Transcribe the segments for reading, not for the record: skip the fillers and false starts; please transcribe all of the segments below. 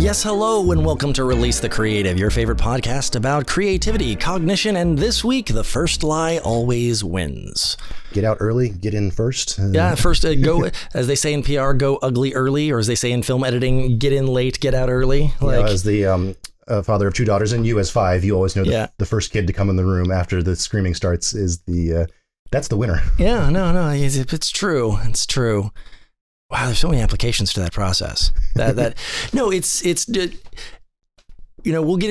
Yes, hello, and welcome to Release the Creative, your favorite podcast about creativity, cognition, and this week, the first lie always wins. Get out early, get in first. Yeah, first go, as they say in PR, go ugly early, or as they say in film editing, get in late, get out early. Like, as the father of two daughters, and you as five, you always know the first kid to come in the room after the screaming starts is that's the winner. Yeah, no, it's true. It's true. Wow, there's so many applications to that process. We'll get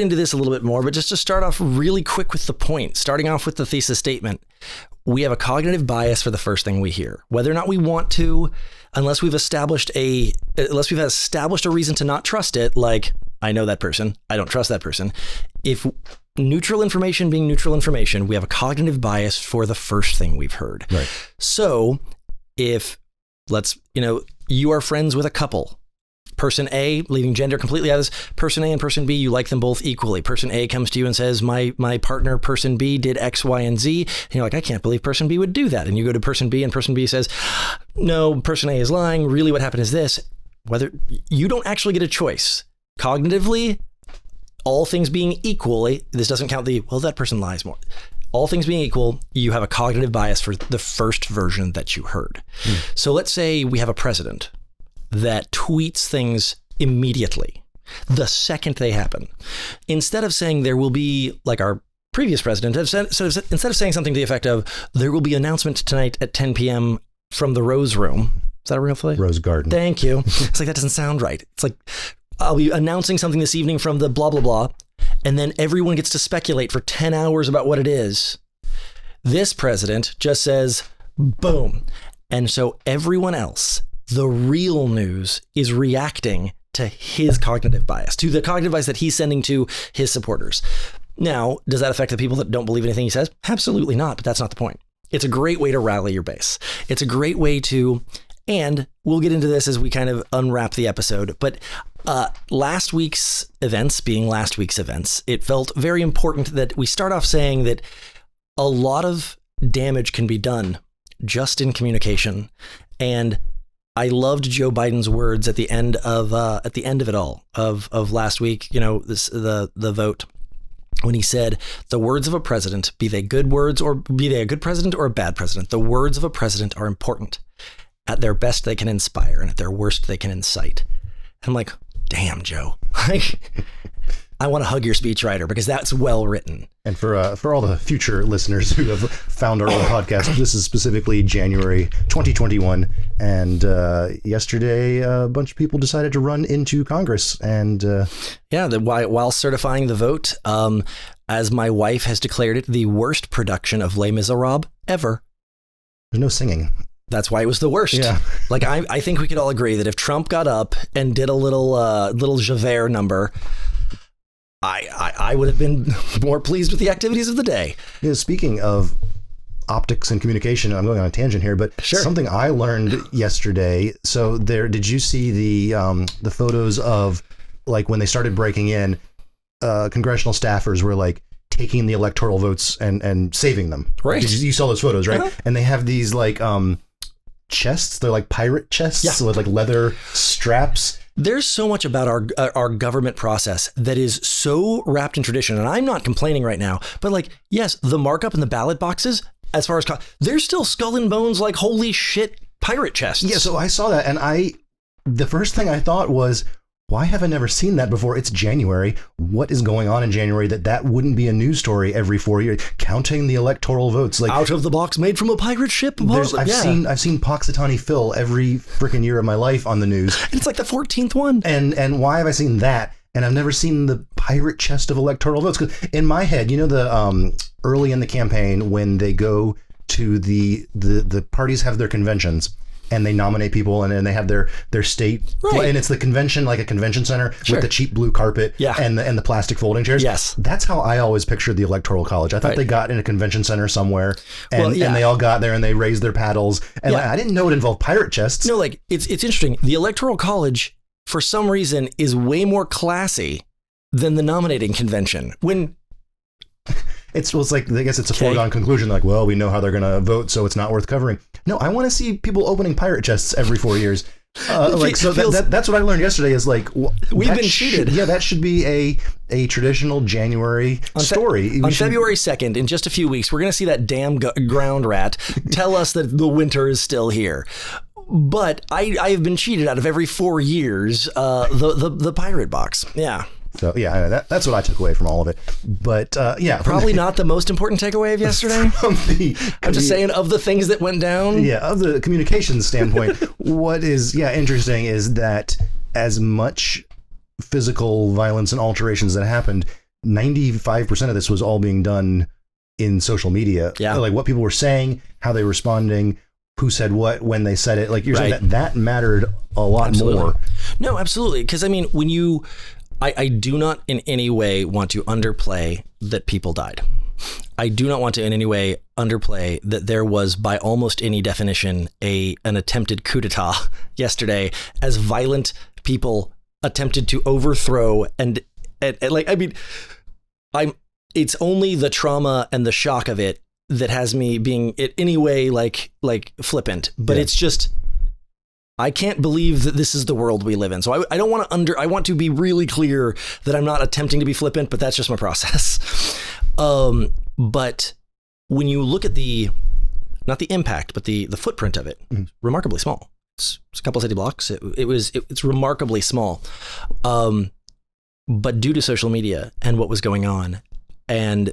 into this a little bit more, but just to start off really quick with the point, starting off with the thesis statement, we have a cognitive bias for the first thing we hear, whether or not we want to, unless we've established a reason to not trust it. Like, I know that person, I don't trust that person. If neutral information being neutral information, we have a cognitive bias for the first thing we've heard. Right. So if you are friends with a couple. Person A, leaving gender completely out of this, person A and person B, you like them both equally. Person A comes to you and says, my partner, person B, did X, Y, and Z. And you're like, I can't believe person B would do that. And you go to person B and person B says, no, person A is lying. Really what happened is this. Whether you don't actually get a choice. Cognitively, all things being equal, this doesn't count that person lies more. All things being equal, you have a cognitive bias for the first version that you heard. So let's say we have a president that tweets things immediately, the second they happen. Instead of saying there will be, like our previous president, instead of saying something to the effect of, there will be an announcement tonight at 10 p.m. from the Rose Room. Is that a real play? Rose Garden. Thank you. It's like, that doesn't sound right. It's like, I'll be announcing something this evening from the blah, blah, blah. And then everyone gets to speculate for 10 hours about what it is. This president just says, boom. And so everyone else, the real news, is reacting to his cognitive bias, to the cognitive bias that he's sending to his supporters. Now, does that affect the people that don't believe anything he says? Absolutely not, but that's not the point. It's a great way to rally your base. It's a great way to, and we'll get into this as we kind of unwrap the episode, but last week's events, it felt very important that we start off saying that a lot of damage can be done just in communication. And I loved Joe Biden's words at the end of it all of last week, the vote, when he said, the words of a president, be they a good president or a bad president, the words of a president are important. At their best, they can inspire, and at their worst, they can incite. I'm like, damn, Joe. I want to hug your speechwriter because that's well written. And for all the future listeners who have found our old podcast, this is specifically January 2021. And yesterday, a bunch of people decided to run into Congress. And while certifying the vote, as my wife has declared it, the worst production of Les Misérables ever. There's no singing. That's why it was the worst. Yeah. Like, I think we could all agree that if Trump got up and did a little Javert number, I would have been more pleased with the activities of the day. Yeah, speaking of optics and communication, I'm going on a tangent here, but sure. Something I learned yesterday. So did you see the photos of, like, when they started breaking in, congressional staffers were like taking the electoral votes and saving them. Right. You saw those photos, right? Uh-huh. And they have these like chests. They're like pirate chests with like leather straps. There's so much about our government process that is so wrapped in tradition. And I'm not complaining right now, but like, yes, the markup in the ballot boxes, as far as there's still skull and bones, like, holy shit, pirate chests. Yeah. So I saw that. And the first thing I thought was, why have I never seen that before? It's January. What is going on in January that wouldn't be a news story every 4 years? Counting the electoral votes, like out of the box, made from a pirate ship. I've seen Puxatawny Phil every freaking year of my life on the news. It's like the 14th one. And why have I seen that? And I've never seen the pirate chest of electoral votes. Because in my head, the early in the campaign when they go to the parties have their conventions. And they nominate people, and then they have their state, right. And it's the convention, like a convention center, sure, with the cheap blue carpet, and the plastic folding chairs. Yes, that's how I always pictured the Electoral College. I thought they got in a convention center somewhere, and they all got there and they raised their paddles. And I didn't know it involved pirate chests. No, like it's interesting. The Electoral College, for some reason, is way more classy than the nominating convention. When it's like, I guess it's a foregone conclusion. Like, well, we know how they're going to vote, so it's not worth covering. No, I want to see people opening pirate chests every 4 years. That's what I learned yesterday is like we've been cheated. That should be a traditional January story. On February 2nd, in just a few weeks, we're going to see that damn ground rat tell us that the winter is still here. But I have been cheated out of every 4 years. The pirate box. Yeah. So yeah, that's what I took away from all of it. But probably not the most important takeaway of yesterday. I'm just saying, of the things that went down. Yeah, of the communications standpoint, what is interesting is that as much physical violence and alterations that happened, 95% of this was all being done in social media. Yeah, like what people were saying, how they were responding, who said what when they said it. Like you're saying that mattered a lot more. No, absolutely, because I mean, when you. I do not in any way want to underplay that people died. I do not want to in any way underplay that there was, by almost any definition, an attempted coup d'etat yesterday, as violent people attempted to overthrow and like, I mean, it's only the trauma and the shock of it that has me being in any way like flippant, but it's just, I can't believe that this is the world we live in. So I don't want to I want to be really clear that I'm not attempting to be flippant, but that's just my process. But when you look at not the impact, but the footprint of it, remarkably small. It's a couple city blocks. It's remarkably small. But due to social media and what was going on, and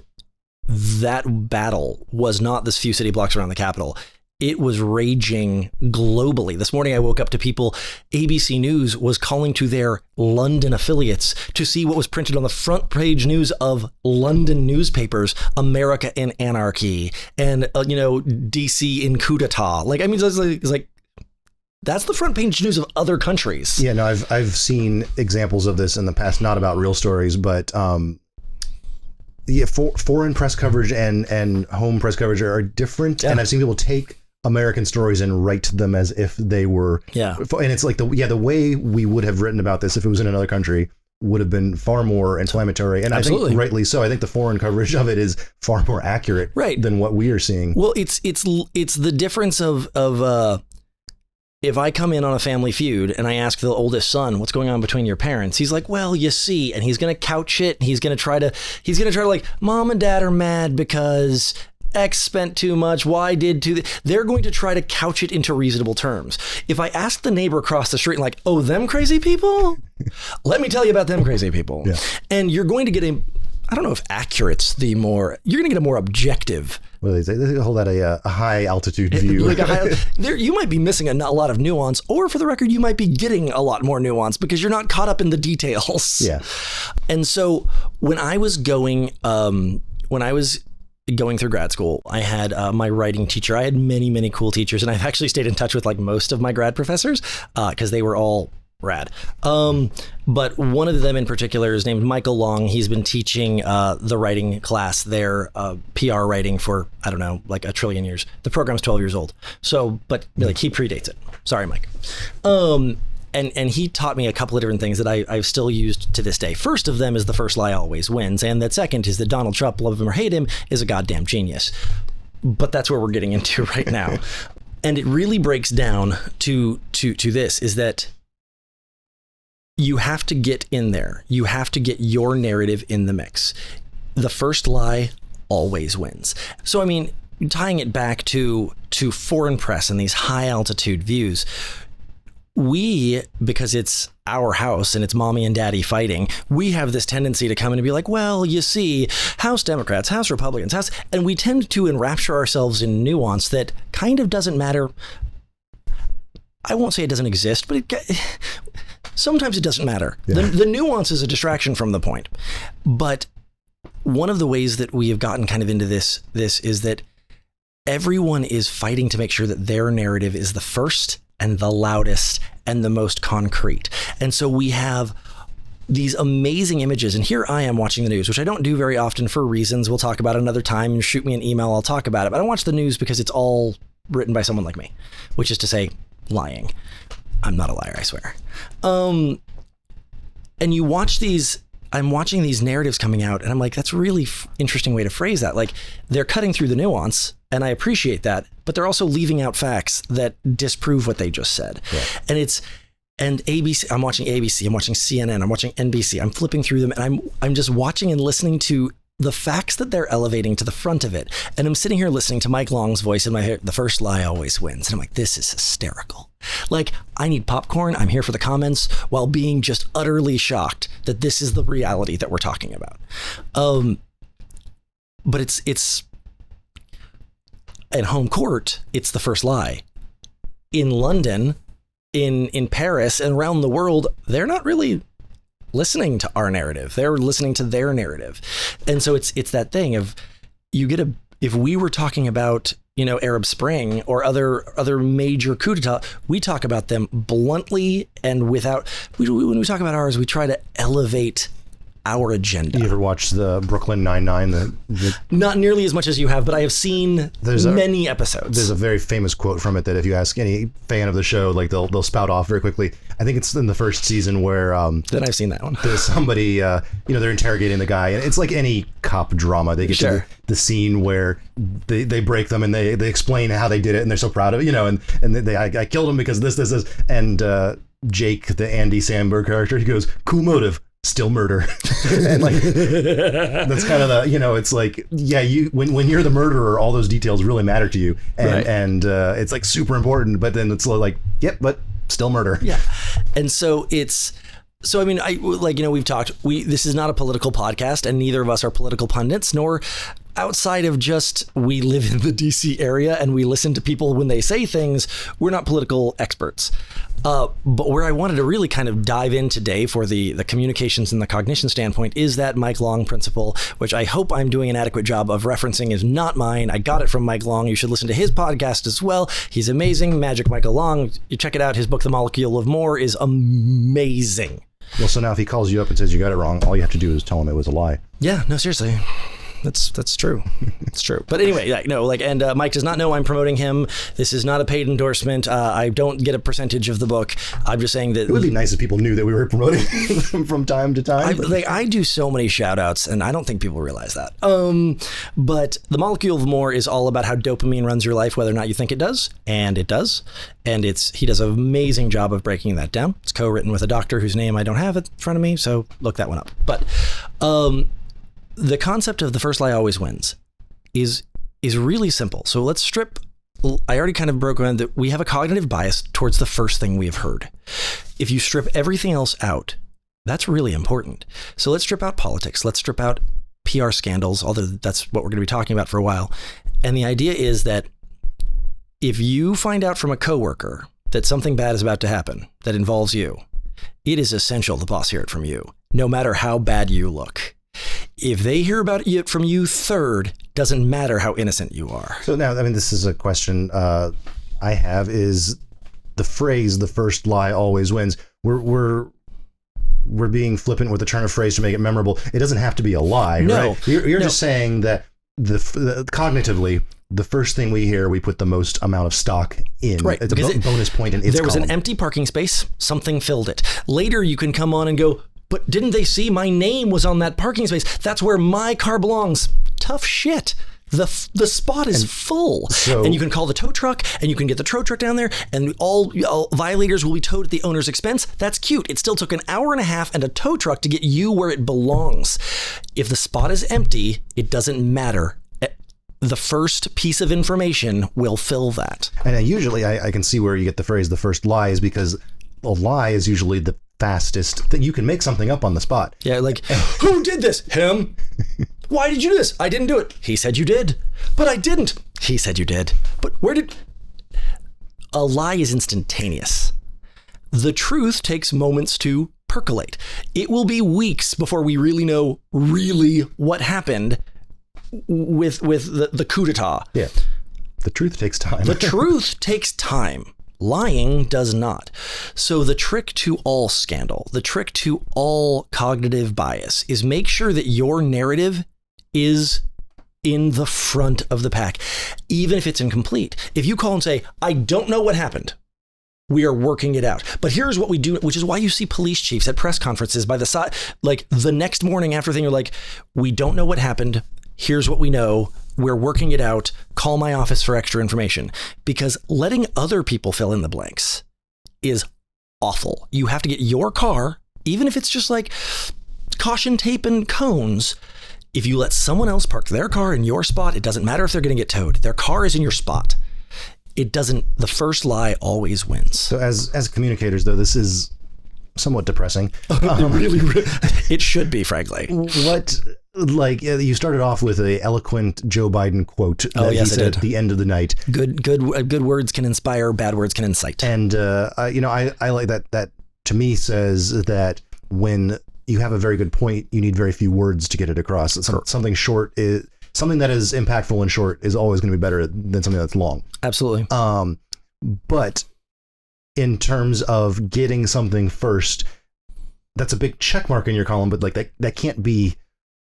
that battle was not this few city blocks around the Capitol. It was raging globally. This morning, I woke up to people. ABC News was calling to their London affiliates to see what was printed on the front page news of London newspapers, America in anarchy, and, DC in coup d'etat. Like, I mean, it's like, that's the front page news of other countries. Yeah, no, I've seen examples of this in the past, not about real stories, but, foreign press coverage and home press coverage are different. Yeah. And I've seen people take American stories and write them as if they were. Yeah. And it's like the way we would have written about this if it was in another country would have been far more inflammatory. And Absolutely. I think rightly so. I think the foreign coverage of it is far more accurate than what we are seeing. Well, it's the difference of if I come in on a Family Feud and I ask the oldest son, what's going on between your parents? He's like, well, you see, and he's going to couch it. He's going to try to like, mom and dad are mad because X spent too much. Y did too. They're going to try to couch it into reasonable terms. If I ask the neighbor across the street, and like, oh, them crazy people? Let me tell you about them crazy people. Yeah. And you're going to get I don't know if accurate's you're going to get a more objective. What do they say? They hold that a high altitude view. You might be missing a lot of nuance, or for the record, you might be getting a lot more nuance because you're not caught up in the details. Yeah. And so when I was going through grad school, I had my writing teacher. I had many, many cool teachers, and I've actually stayed in touch with like most of my grad professors because they were all rad. But one of them in particular is named Michael Long. He's been teaching the writing class there, PR writing for, I don't know, like a trillion years. The program's 12 years old. So, but like he predates it. Sorry, Mike. And he taught me a couple of different things that I've still used to this day. First of them is the first lie always wins. And that second is that Donald Trump, love him or hate him, is a goddamn genius. But that's where we're getting into right now. And it really breaks down to this, is that you have to get in there. You have to get your narrative in the mix. The first lie always wins. So, I mean, tying it back to foreign press and these high altitude views, because it's our house and it's mommy and daddy fighting, we have this tendency to come in and be like, well, you see, House Democrats, House Republicans, and we tend to enrapture ourselves in nuance that kind of doesn't matter. I won't say it doesn't exist, but sometimes it doesn't matter. Yeah. The nuance is a distraction from the point. But one of the ways that we have gotten kind of into this is that everyone is fighting to make sure that their narrative is the first and the loudest and the most concrete. And so we have these amazing images. And here I am watching the news, which I don't do very often for reasons we'll talk about another time. And shoot me an email, I'll talk about it. But I watch the news because it's all written by someone like me, which is to say, lying. I'm not a liar, I swear. And you watch these I'm watching these narratives coming out and I'm like, that's a really interesting way to phrase that. Like they're cutting through the nuance and I appreciate that, but they're also leaving out facts that disprove what they just said. Yeah. And ABC, I'm watching ABC, I'm watching CNN, I'm watching NBC, I'm flipping through them and I'm just watching and listening to the facts that they're elevating to the front of it. And I'm sitting here listening to Mike Long's voice in my head, the first lie always wins. And I'm like, this is hysterical. Like, I need popcorn. I'm here for the comments while being just utterly shocked that this is the reality that we're talking about. But it's at home court, it's the first lie. In London, in Paris, and around the world, they're not really listening to our narrative. They're listening to their narrative. And so it's that thing of if we were talking about, Arab Spring or other major coup d'etat, we talk about them bluntly and when we talk about ours, we try to elevate our agenda. You ever watch the Brooklyn Nine-Nine? Not nearly as much as you have, but I have seen many episodes. There's a very famous quote from it that if you ask any fan of the show, like they'll spout off very quickly. I think it's in the first season where then I've seen that one. There's somebody, they're interrogating the guy, and it's like any cop drama. They get to the scene where they break them and they explain how they did it, and they're so proud of it, and I killed him because this, and Jake, the Andy Samberg character, he goes, cool motive. Still murder. And like that's kind of the it's like when you're the murderer, all those details really matter to you, and it's like super important, but then it's like but still murder. And so I mean, we've talked, this is not a political podcast and neither of us are political pundits, nor outside of just we live in the DC area and we listen to people when they say things, we're not political experts. But where I wanted to really kind of dive in today for the communications and the cognition standpoint is that Mike Long principle, which I hope I'm doing an adequate job of referencing, is not mine. I got it from Mike Long. You should listen to his podcast as well. He's amazing. Magic Michael Long. You check it out. His book, The Molecule of More, is amazing. Well, so now if he calls you up and says you got it wrong, all you have to do is tell him it was a lie. Yeah, no, seriously. That's true. It's true. But anyway, and Mike does not know I'm promoting him. This is not a paid endorsement. I don't get a percentage of the book. I'm just saying that it would be nice if people knew that we were promoting them from time to time. I do so many shout outs and I don't think people realize that. But The Molecule of More is all about how dopamine runs your life, whether or not you think it does. And it does. And he does an amazing job of breaking that down. It's co-written with a doctor whose name I don't have in front of me. So look that one up. But, the concept of the first lie always wins is really simple. So let's strip. I already kind of broke down that we have a cognitive bias towards the first thing we have heard. If you strip everything else out, that's really important. So let's strip out politics. Let's strip out PR scandals, although that's what we're going to be talking about for a while. And the idea is that if you find out from a coworker that something bad is about to happen that involves you, it is essential the boss hear it from you, no matter how bad you look. If they hear about it from you third, doesn't matter how innocent you are. So now, I mean, this is a question I have, is the phrase, the first lie always wins. We're being flippant with the turn of phrase to make it memorable. It doesn't have to be a lie, right? You're just saying that cognitively, the first thing we hear, we put the most amount of stock in. Right. It's a bonus point in its There was column. An empty parking space. Something filled it. Later, you can come on and go, but didn't they see my name was on that parking space? That's where my car belongs. Tough shit. The spot is full. And you can call the tow truck and you can get the tow truck down there and all violators will be towed at the owner's expense. That's cute. It still took an hour and a half and a tow truck to get you where it belongs. If the spot is empty, it doesn't matter. The first piece of information will fill that. And usually I can see where you get the phrase, the first lie, is because a lie is usually the fastest that you can make something up on the spot. Yeah, like, who did this? Him. Why did you do this? I didn't do it. He said you did. But I didn't. He said you did. But where did... A lie is instantaneous. The truth takes moments to percolate. It will be weeks before we really know what happened with the coup d'etat. Yeah. The truth takes time. The truth takes time. Lying does not. So the trick to all scandal, the trick to all cognitive bias is make sure that your narrative is in the front of the pack, even if it's incomplete. If you call and say, I don't know what happened, We are working it out. But here's what we do, which is why you see police chiefs at press conferences by the side, like the next morning after thing, you're like, we don't know what happened. Here's what we know. We're working it out. Call my office for extra information. Because letting other people fill in the blanks is awful. You have to get your car, even if it's just like caution tape and cones. If you let someone else park their car in your spot, it doesn't matter if they're going to get towed. Their car is in your spot. The first lie always wins. So as communicators, though, this is somewhat depressing. It should be, frankly. You started off with a eloquent Joe Biden quote that he said at the end of the night. Good words can inspire, bad words can incite. And, I like that. That to me says that when you have a very good point, you need very few words to get it across. Something short is... Something that is impactful and short is always going to be better than something that's long. Absolutely. But in terms of getting something first, that's a big check mark in your column, but like that can't be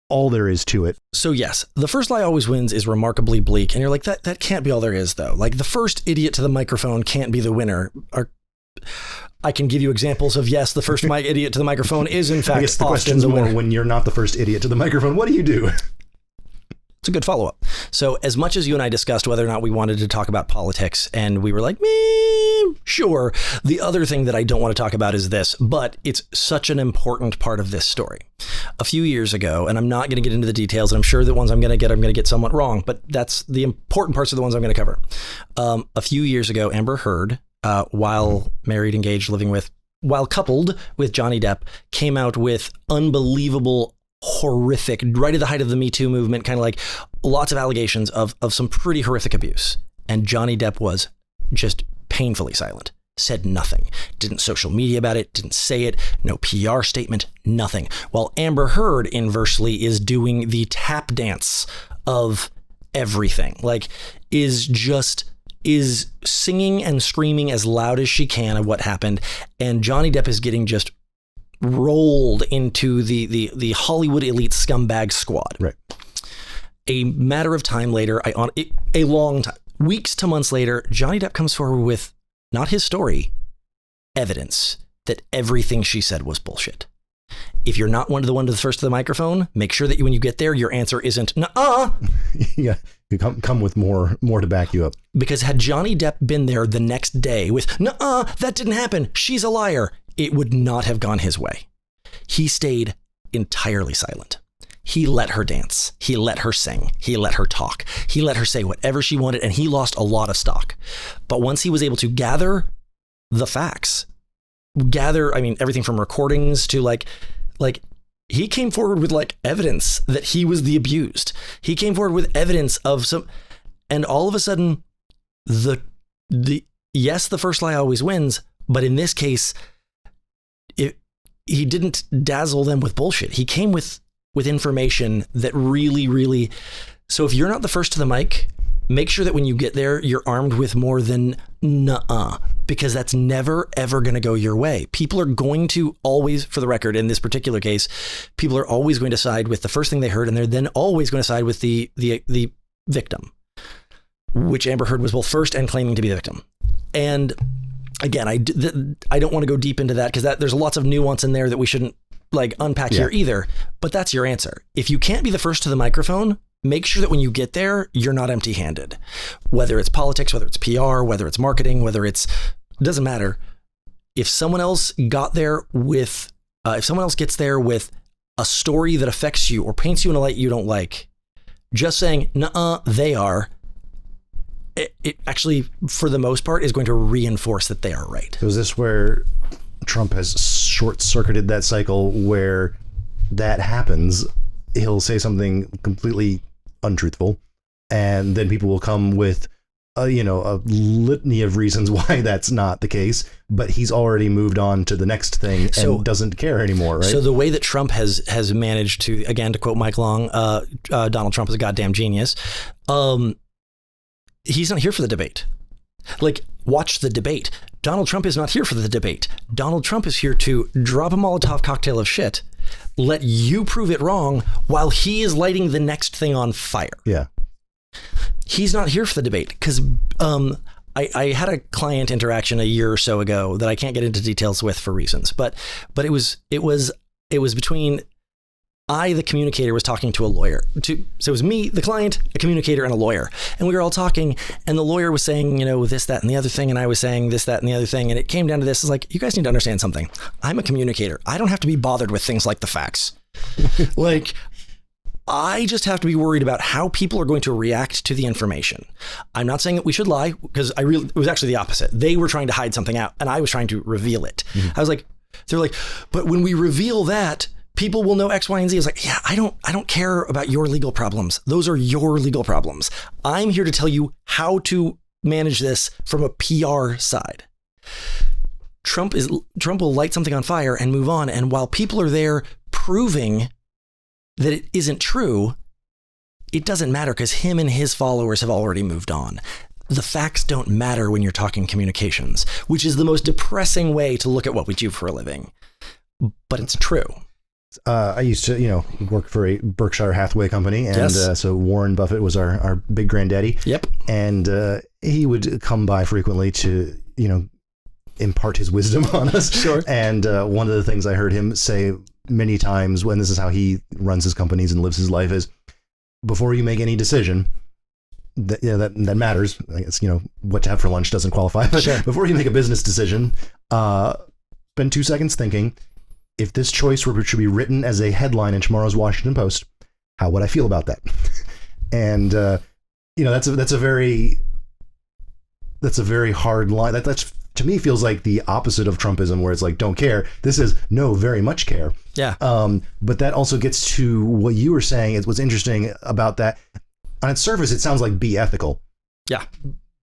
all there is to it. So yes, the first lie always wins is remarkably bleak. And you're like, that can't be all there is, though. Like the first idiot to the microphone can't be the winner. I can give you examples of, yes, the first idiot to the microphone is in fact I guess the question's more when you're not the first idiot to the microphone, what do you do? It's a good follow-up. So as much as you and I discussed whether or not we wanted to talk about politics, and we were like, sure. The other thing that I don't want to talk about is this, but it's such an important part of this story. A few years ago, and I'm not going to get into the details, and I'm sure the ones I'm going to get somewhat wrong, but that's the important parts of the ones I'm going to cover. A few years ago, Amber Heard, while married, engaged, while coupled with Johnny Depp, came out with unbelievable, horrific, right at the height of the Me Too movement, kind of like lots of allegations of some pretty horrific abuse. And Johnny Depp was just painfully silent, said nothing, didn't social media about it, didn't say it, no PR statement, nothing. While Amber Heard inversely is doing the tap dance of everything, like is singing and screaming as loud as she can of what happened. And Johnny Depp is getting just rolled into the Hollywood elite scumbag squad. Right. A matter of time later, a long time, weeks to months later, Johnny Depp comes forward with not his story, evidence that everything she said was bullshit. If you're not one to the first to the microphone, make sure that when you get there, your answer isn't nuh-uh. Yeah, you come with more to back you up. Because had Johnny Depp been there the next day with nuh-uh, that didn't happen, she's a liar, it would not have gone his way. He stayed entirely silent. He let her dance. He let her sing. He let her talk. He let her say whatever she wanted, and he lost a lot of stock. But once he was able to gather the facts, everything from recordings to like he came forward with like evidence that he was the abused. He came forward with evidence of some, and all of a sudden the first lie always wins, but in this case, he didn't dazzle them with bullshit. He came with information that really, really... So if you're not the first to the mic, make sure that when you get there, you're armed with more than nuh-uh, because that's never, ever going to go your way. People are going to always, for the record, in this particular case, people are always going to side with the first thing they heard, and they're then always going to side with the victim, which Amber Heard was both first and claiming to be the victim. And again, I don't want to go deep into that because there's lots of nuance in there that we shouldn't unpack here either. But that's your answer. If you can't be the first to the microphone, make sure that when you get there, you're not empty-handed. Whether it's politics, whether it's PR, whether it's marketing, doesn't matter. If someone else gets there with a story that affects you or paints you in a light you don't like, just saying, nuh-uh, they are, it actually, for the most part, is going to reinforce that they are right. So is this where Trump has short-circuited that cycle where that happens? He'll say something completely untruthful, and then people will come with a litany of reasons why that's not the case, but he's already moved on to the next thing and doesn't care anymore, right? So the way that Trump has managed to, again, to quote Mike Long, Donald Trump is a goddamn genius. He's not here for the debate. Watch the debate. Donald Trump is not here for the debate. Donald Trump is here to drop a Molotov cocktail of shit, let you prove it wrong while he is lighting the next thing on fire. Yeah. He's not here for the debate because I had a client interaction a year or so ago that I can't get into details with for reasons, but it was between the communicator, was talking to a lawyer. So it was me, the client, a communicator, and a lawyer. And we were all talking, and the lawyer was saying, this, that, and the other thing. And I was saying this, that, and the other thing. And it came down to this. It's like, you guys need to understand something. I'm a communicator. I don't have to be bothered with things like the facts. Like, I just have to be worried about how people are going to react to the information. I'm not saying that we should lie, because it was actually the opposite. They were trying to hide something out, and I was trying to reveal it. I was like, they're like, but when we reveal that, people will know X, Y, and Z. I was like, yeah, I don't care about your legal problems. Those are your legal problems. I'm here to tell you how to manage this from a PR side. Trump will light something on fire and move on. And while people are there proving that it isn't true, it doesn't matter, because him and his followers have already moved on. The facts don't matter when you're talking communications, which is the most depressing way to look at what we do for a living. But it's true. I used to, work for a Berkshire Hathaway company, and Yes. So Warren Buffett was our big granddaddy. Yep. And he would come by frequently to, impart his wisdom on us. Sure. And one of the things I heard him say many times, when this is how he runs his companies and lives his life, is before you make any decision that matters. I guess, what to have for lunch doesn't qualify. But Sure. Before you make a business decision, spend 2 seconds thinking, if this choice should be written as a headline in tomorrow's Washington Post, how would I feel about that? And that's a very hard line. That's to me feels like the opposite of Trumpism, where it's like, don't care. This is no, very much care. Yeah. But that also gets to what you were saying. What's interesting about that. On its surface, it sounds like be ethical. Yeah.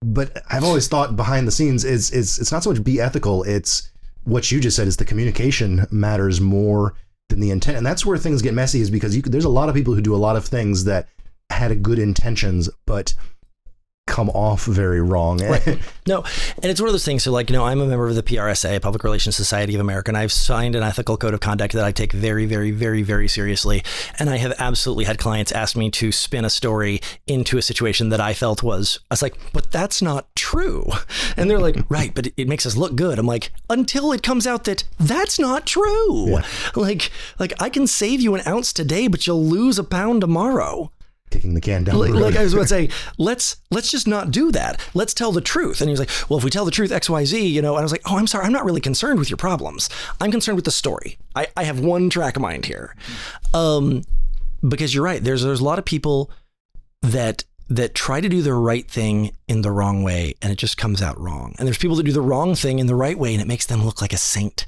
But I've always thought behind the scenes it's not so much be ethical. It's what you just said, is the communication matters more than the intent. And that's where things get messy, is because there's a lot of people who do a lot of things that had good intentions, but come off very wrong. Right. No, and it's one of those things. So I'm a member of the PRSA, Public Relations Society of America, and I've signed an ethical code of conduct that I take very, very, very, very seriously. And I have absolutely had clients ask me to spin a story into a situation that I felt I was like, but that's not true. And they're like, right, but it makes us look good. I'm like, until it comes out that that's not true. Yeah. Like I can save you an ounce today, but you'll lose a pound tomorrow. Kicking the can down the road. Like I was about to say, let's just not do that. Let's tell the truth. And he was like, well, if we tell the truth, X, Y, Z, and I was like, oh, I'm sorry. I'm not really concerned with your problems. I'm concerned with the story. I have one track of mind here. Because you're right. There's a lot of people that try to do the right thing in the wrong way, and it just comes out wrong. And there's people that do the wrong thing in the right way, and it makes them look like a saint.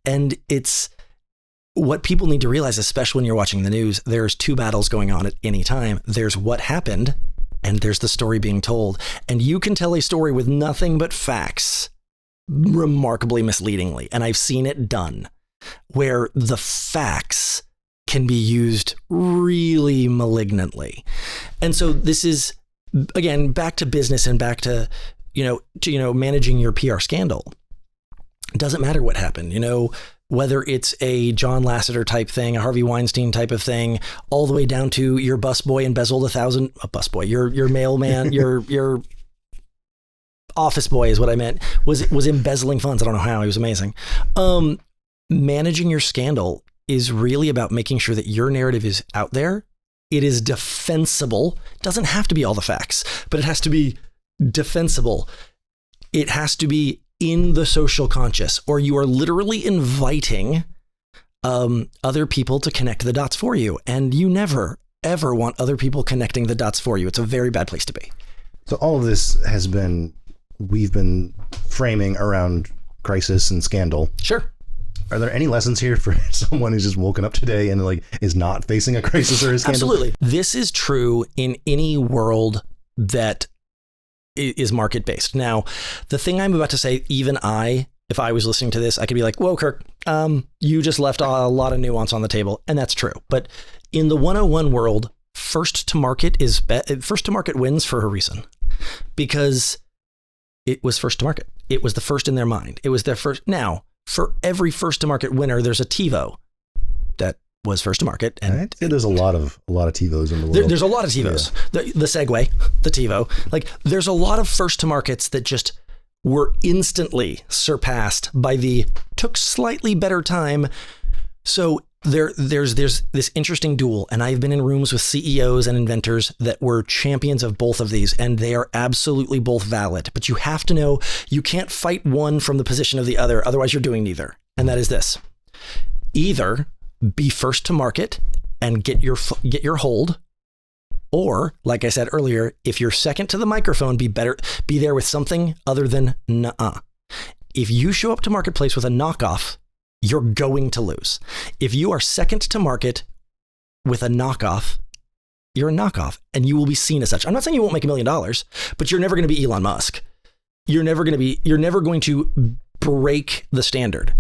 And it's what people need to realize, especially when you're watching the news, there's two battles going on at any time. There's what happened, and there's the story being told. And you can tell a story with nothing but facts remarkably misleadingly. And I've seen it done where the facts can be used really malignantly. And so this is, again, back to business and back to, managing your PR scandal. It doesn't matter what happened, whether it's a John Lasseter type thing, a Harvey Weinstein type of thing, all the way down to your busboy embezzled your mailman, your office boy is what I meant, was embezzling funds. I don't know how. He was amazing. Managing your scandal is really about making sure that your narrative is out there. It is defensible. It doesn't have to be all the facts, but it has to be defensible. It has to be in the social conscious, or you are literally inviting other people to connect the dots for you. And you never, ever want other people connecting the dots for you. It's a very bad place to be. So all of this we've been framing around crisis and scandal. Sure. Are there any lessons here for someone who's just woken up today and is not facing a crisis or a scandal? Absolutely. This is true in any world that is market-based. Now, the thing I'm about to say, even if I was listening to this, I could be like, whoa, Kirk, you just left a lot of nuance on the table. And that's true. But in the 101 world, first to market wins for a reason, because it was first to market. It was the first in their mind. It was their first. Now, for every first to market winner, there's a TiVo that was first to market. And I'd say there's a lot of TiVos in the world. There's a lot of TiVos. Yeah. The Segway, the TiVo. Like, there's a lot of first to markets that just were instantly surpassed by the took slightly better time. So there's this interesting duel, and I've been in rooms with CEOs and inventors that were champions of both of these, and they are absolutely both valid. But you have to know you can't fight one from the position of the other, otherwise you're doing neither. And that is this: either be first to market and get your hold, or, like I said earlier, if you're second to the microphone, be there with something other than nuh-uh. If you show up to marketplace with a knockoff, you're going to lose. If you are second to market with a knockoff, you're a knockoff, and you will be seen as such. I'm not saying you won't make $1 million, but you're never going to be Elon Musk. You're never going to break the standard.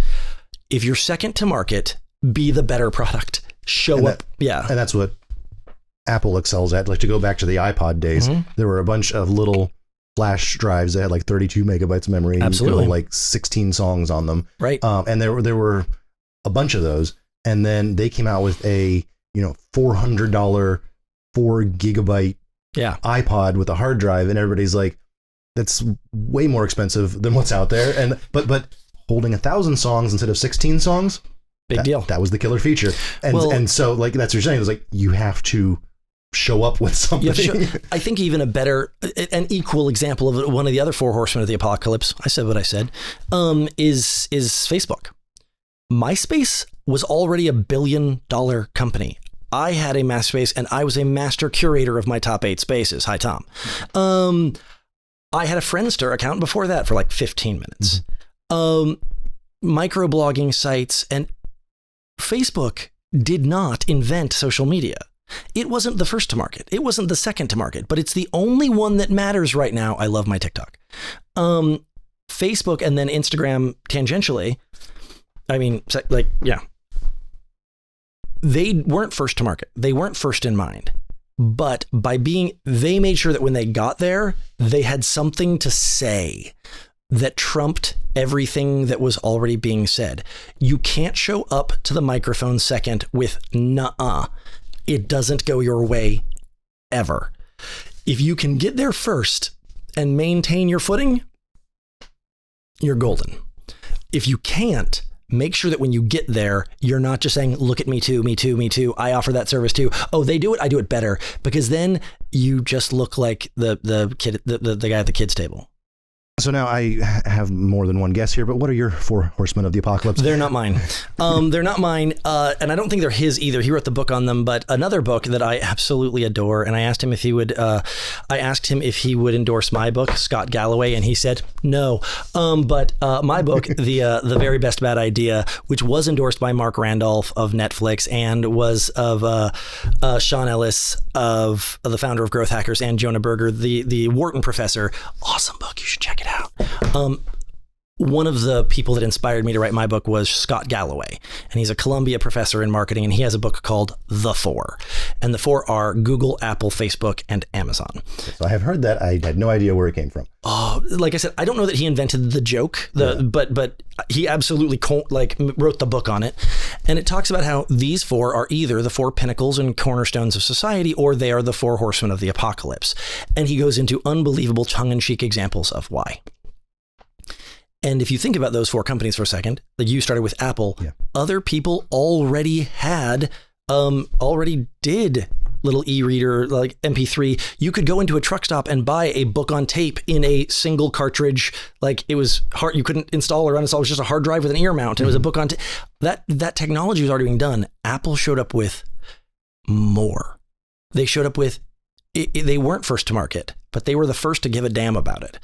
If you're second to market, be the better product. Show up. Yeah. And that's what Apple excels at. Like, to go back to the iPod days, there were a bunch of little flash drives that had like 32 megabytes of memory. Absolutely. You could have like 16 songs on them. Right. And there were a bunch of those. And then they came out with a, $400 4 gigabyte iPod with a hard drive. And everybody's like, that's way more expensive than what's out there. And, but holding 1,000 songs instead of 16 songs, big deal. That was the killer feature. And so, like, that's what you're saying. It was like, you have to show up with something. I think even an equal example of one of the other four horsemen of the apocalypse, I said what I said, is Facebook. MySpace was already $1 billion company. I had a MySpace, and I was a master curator of my top 8 spaces. Hi, Tom. I had a Friendster account before that for like 15 minutes. Microblogging sites, and Facebook did not invent social media. It wasn't the first to market. It wasn't the second to market, but it's the only one that matters right now. I love my TikTok. Facebook and then Instagram tangentially. I mean, like, yeah. They weren't first to market. They weren't first in mind. But they made sure that when they got there, they had something to say that trumped everything that was already being said. You can't show up to the microphone second with nuh-uh. It doesn't go your way ever. If you can get there first and maintain your footing, you're golden. If you can't, make sure that when you get there, you're not just saying, look at me too, me too, me too. I offer that service too. Oh, they do it. I do it better. Because then you just look like the kid, the guy at the kids table. So now I have more than one guess here, but what are your 4 horsemen of the apocalypse? They're not mine. They're not mine. And I don't think they're his either. He wrote the book on them, but another book that I absolutely adore. And I asked him if he would, endorse my book, Scott Galloway. And he said, no. But my book, The Very Best Bad Idea, which was endorsed by Mark Randolph of Netflix and was of Sean Ellis, of the founder of Growth Hackers, and Jonah Berger, the Wharton professor. Awesome book. You should check it out. One of the people that inspired me to write my book was Scott Galloway, and he's a Columbia professor in marketing, and he has a book called The 4. And the 4 are Google, Apple, Facebook, and Amazon. So I have heard that. I had no idea where it came from. Oh, like I said, I don't know that he invented the joke, but he absolutely wrote the book on it. And it talks about how these 4 are either the 4 pinnacles and cornerstones of society, or they are the 4 horsemen of the apocalypse. And he goes into unbelievable tongue-in-cheek examples of why. And if you think about those 4 companies for a second, like you started with Apple, other people already did little e-reader, like MP3. You could go into a truck stop and buy a book on tape in a single cartridge. Like, it was hard. You couldn't install or uninstall. It was just a hard drive with an ear mount. It was a book on tape. That technology was already being done. Apple showed up with more. They showed up with, they weren't first to market, but they were the first to give a damn about it.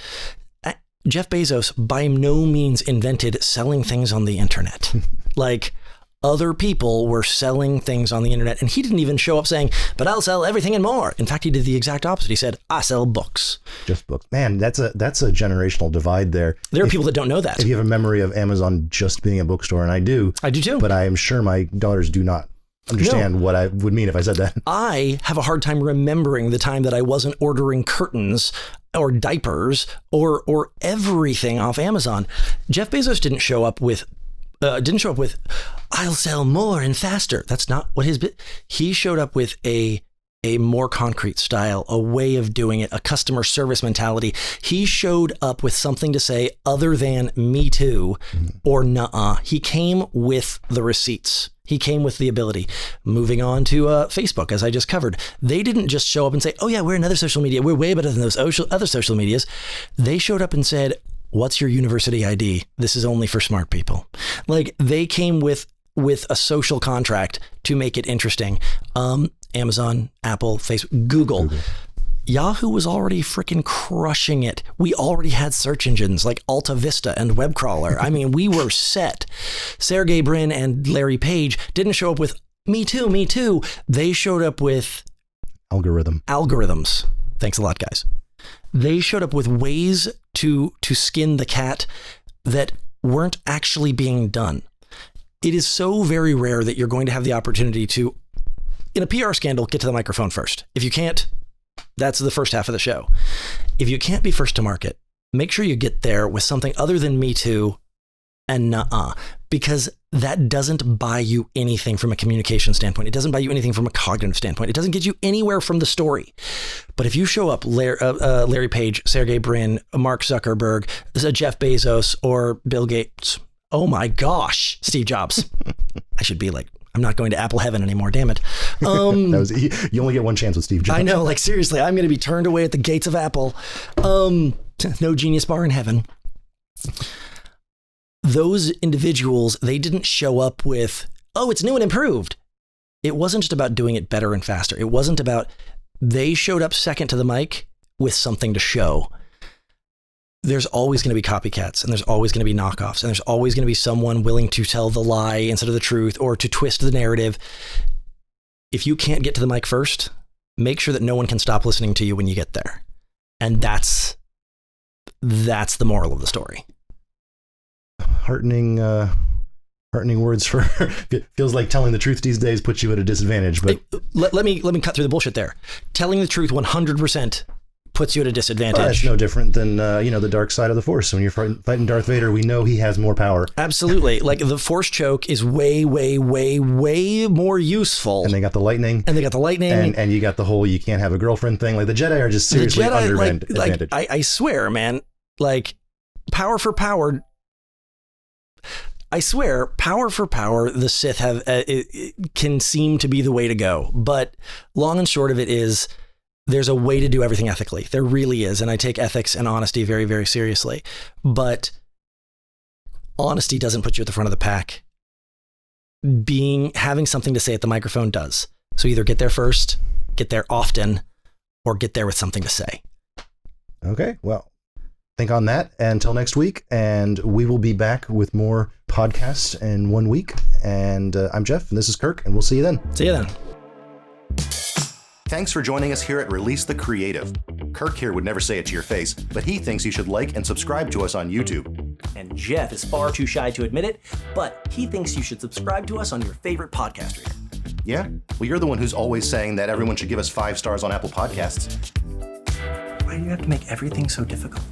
Jeff Bezos by no means invented selling things on the internet. Like, other people were selling things on the internet, and he didn't even show up saying, but I'll sell everything and more. In fact, he did the exact opposite. He said, I sell books. Just books. Man, that's a generational divide there. There are people that don't know that. If you have a memory of Amazon just being a bookstore, and I do too, but I am sure my daughters do not understand what I would mean if I said that. I have a hard time remembering the time that I wasn't ordering curtains or diapers or everything off Amazon. Jeff Bezos didn't show up with didn't show up with, I'll sell more and faster. That's not what he showed up with a more concrete style, a way of doing it, a customer service mentality. He showed up with something to say other than me too or nuh-uh. He came with the receipts. He came with the ability. Moving on to Facebook, as I just covered, they didn't just show up and say, oh yeah, we're another social media. We're way better than those other social medias. They showed up and said, what's your university ID? This is only for smart people. Like, they came with a social contract to make it interesting. Amazon, Apple, Facebook, Google. Yahoo was already freaking crushing it. We already had search engines like Alta Vista and Web Crawler. I mean, we were set. Sergey Brin and Larry Page didn't show up with me too, me too. They showed up with algorithms. Thanks a lot, guys. They showed up with ways to skin the cat that weren't actually being done. It is so very rare that you're going to have the opportunity to, in a PR scandal, get to the microphone first. If you can't, that's the first half of the show. If you can't be first to market, make sure you get there with something other than me too and nuh-uh, because that doesn't buy you anything from a communication standpoint. It doesn't buy you anything from a cognitive standpoint. It doesn't get you anywhere from the story. But if you show up Larry Page, Sergey Brin, Mark Zuckerberg, Jeff Bezos, or Bill Gates, oh my gosh, Steve Jobs. I should be like, I'm not going to Apple heaven anymore. Damn it. You only get one chance with Steve Jobs. I know, like seriously, I'm going to be turned away at the gates of Apple. No genius bar in heaven. Those individuals, they didn't show up with, oh, it's new and improved. It wasn't just about doing it better and faster. It wasn't about, they showed up second to the mic with something to show. There's always going to be copycats, and there's always going to be knockoffs, and there's always going to be someone willing to tell the lie instead of the truth or to twist the narrative. If you can't get to the mic first, make sure that no one can stop listening to you when you get there. And that's the moral of the story. Heartening words for feels like telling the truth these days puts you at a disadvantage. But let me cut through the bullshit there. Telling the truth 100% puts you at a disadvantage. Well, that's no different than the dark side of the Force. When you're fighting Darth Vader, we know he has more power. Absolutely. Like the Force choke is way, way, way, way more useful. And they got the lightning. And you got the whole you can't have a girlfriend thing. Like the Jedi are just seriously under advantage. I swear, man. Like power for power. I swear, power for power, the Sith have it can seem to be the way to go. But long and short of it is, there's a way to do everything ethically. There really is. And I take ethics and honesty very, very seriously. But honesty doesn't put you at the front of the pack. Having something to say at the microphone does. So either get there first, get there often, or get there with something to say. Okay, well, think on that until next week. And we will be back with more podcasts in 1 week. And I'm Jeff, and this is Kirk, and we'll see you then. See you then. Thanks for joining us here at Release the Creative. Kirk here would never say it to your face, but he thinks you should like and subscribe to us on YouTube. And Jeff is far too shy to admit it, but he thinks you should subscribe to us on your favorite podcast reader. Yeah? Well, you're the one who's always saying that everyone should give us 5 stars on Apple Podcasts. Why do you have to make everything so difficult?